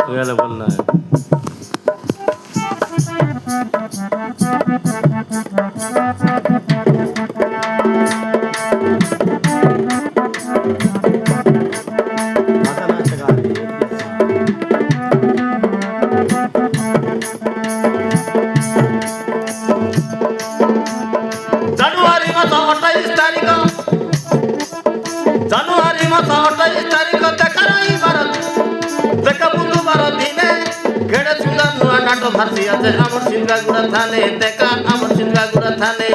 গেলে বলনা জানুয়ারি মাস 28 তারিখ জানুয়ারি মাস 28 তারিখ দেখা বুধবার দিনে গেড়ে সুন্দর নূয়া নাটক ভাসি আছে আমার সিংহাগুড়া থানে দেখা আমার সিংহাগুড়া থানে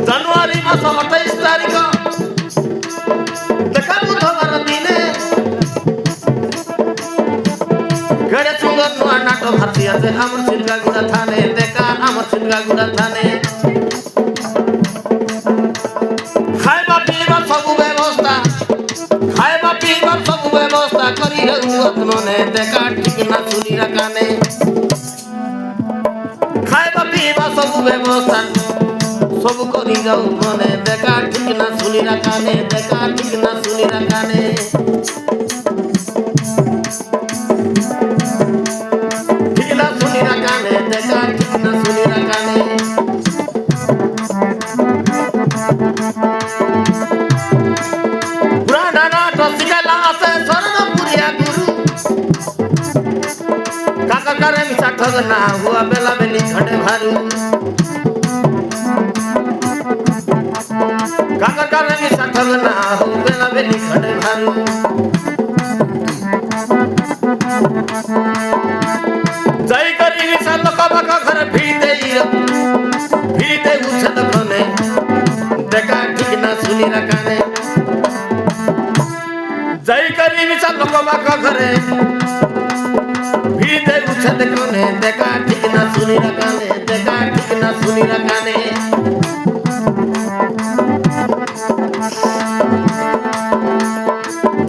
জানুয়ারি মাস 28 তারিখ দেখা বুধবার দিনে গেড়ে সুন্দর নূয়া নাটক ভাসি আছে আমার সিংহাগুড়া থানে দেখা আমার সিংহাগুড়া থানে খাইবা পিইবার সবু ব্যবস্থা খাইবা পিইবার সবু ব্যবস্থা করি রহুত মনে দেখা ঠিক না শুনিরা কানে খাইবা পিইবার সবু ব্যবস্থা সবু করি যাও মনে দেখা ঠিক না শুনিরা কানে দেখা ঠিক না শুনিরা কানে ঠিক না শুনিরা কানে দেখা ঠিক না শুনিরা কানে काका मिसा ठगना हुआ बेला बेली खड़े भारू काका मिसा ठगना हुआ बेला बेली खड़े भारू जय करी मिसा लोक बाका घर भीड़ते उछत खने देखा ठीक ना सुनी रकाने जय करी मिसा लोक बाका घरे भीड़ते उछत खने देखा ठीक ना सुनी रकाने देखा ठीक ना सुनी रकाने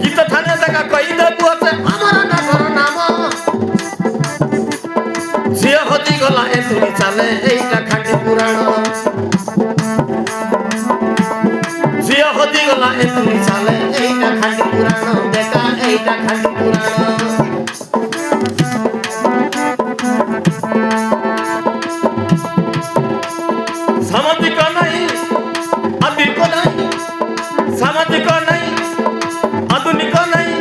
गीत थाने देखा कई दे बुहते हमारा नागर नाम जिया होती गला ए तुनी चाले एटा खाटी पुराण जिया होती गला ए तुनी चाले एटा खाटी पुराण देखा एटा खाटी पुराण सामाजिक नहीं आधुनिक नहीं सामाजिक नहीं आधुनिक नहीं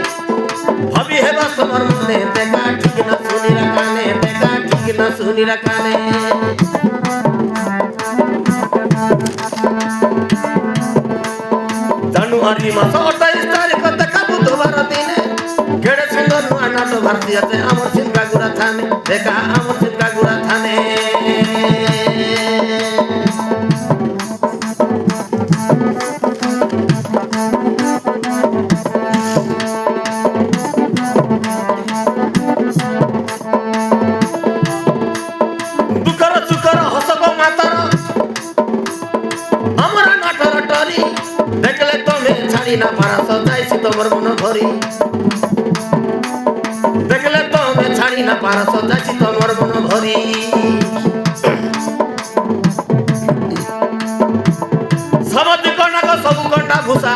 हबी है बस मर मने देखा ठीक ना सुनी रकाने देखा ठीक ना सुनी रकाने জানুয়ারি মাস 28 তারিখ দেখা বুধবার দিনে গেড়ে সুন্দর নূয়া নাটক ভাসি আছে আমার সিংহাগুড়া থানে দেখা আমার সিংহাগুড়া থানে দুঃখর সুখর হসব মাতার আমার নাটর টরি দেখলে তুমি ছাড়ি না পারা সজাইছি তোমার মন ভরি দেখলে তুমি ছাড়ি না পারা সজাইছি তোমার মন ভরি সামাজিক নাটক সবু ঘন্টা ঘুষা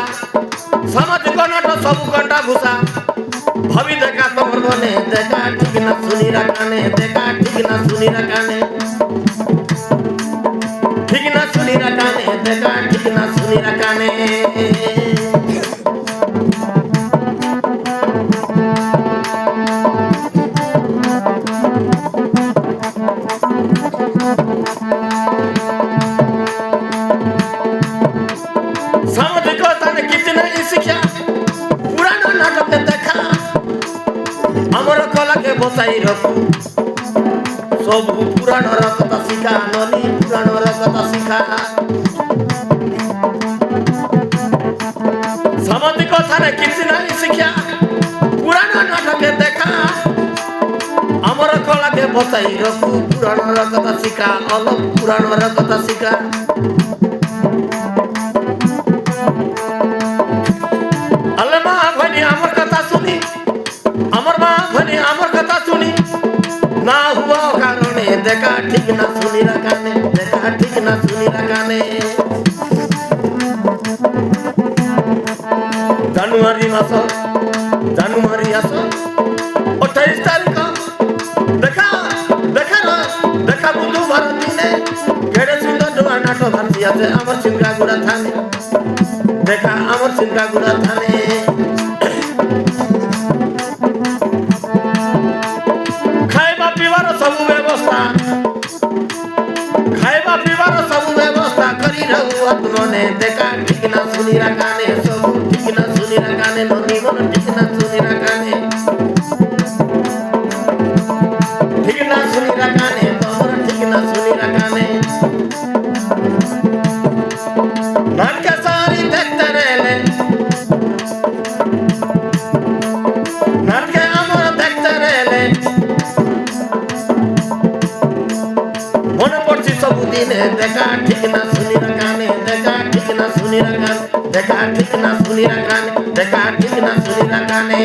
সামাজিক নাটক সবু ঘন্টা ঘুষা ভাবি দেখা তোমার মনে দেখা ঠিক না শুনি রাখানে দেখা ঠিক না শুনি রাখানে ঠিক না শুনি রাখানে দেখা ঠিক না শুনি রাখানে सामाजिक ताने किसी नहीं सीखा पुराना नाटक देखा अमर कला के बसाई रखू सब पुराण कथा शिखा ननी पुराण कथा शिखा सामाजिक थाने किसी नहीं शिक्षा पुराना नाटक देखा अमर कला के बसाई रखू पुराण कथा शिखा अलग पुराण कथा शिखा अल्लाह माँ भनी अमर कथा सुनी अमर माँ भनी अमर कथा सुनी ना हुआ कारणे देखा ठीक ना सुनी रखाने देखा ठीक ना सुनी रखाने জানুয়ারি মাস জানুয়ারি আস 28 তারিখ দেখা দেখা না দেখা বুধবার দিনে কেড়ে সুন্দর ডোয়া নাটো ভাসি আছে আমার সিংহাগুড়া থানে দেখা আমার সিংহাগুড়া থানে খাইবা পিবার সবু ব্যবস্থা খাইবা পিবার সবু ব্যবস্থা করি रहू আত্মনে দেখা ঠিক না শুনি রাখানে সবু ঠিক না শুনি রাখানে ননি মন ঠিক না শুনি রাখানে ঠিক না শুনি রাখানে তোমরা ঠিক না শুনি রাখানে নাটকা সারি দেখতে রেলে নাটকা আমরা দেখতে রেলে মনে পড়ছি সবুদিনে দেখা ঠিক না শুনি রাখানে দেখা ঠিক না শুনি রাখানে দেখা ঠিক না শুনি রাখানে দেখা ঠিক না শুনি রাখানে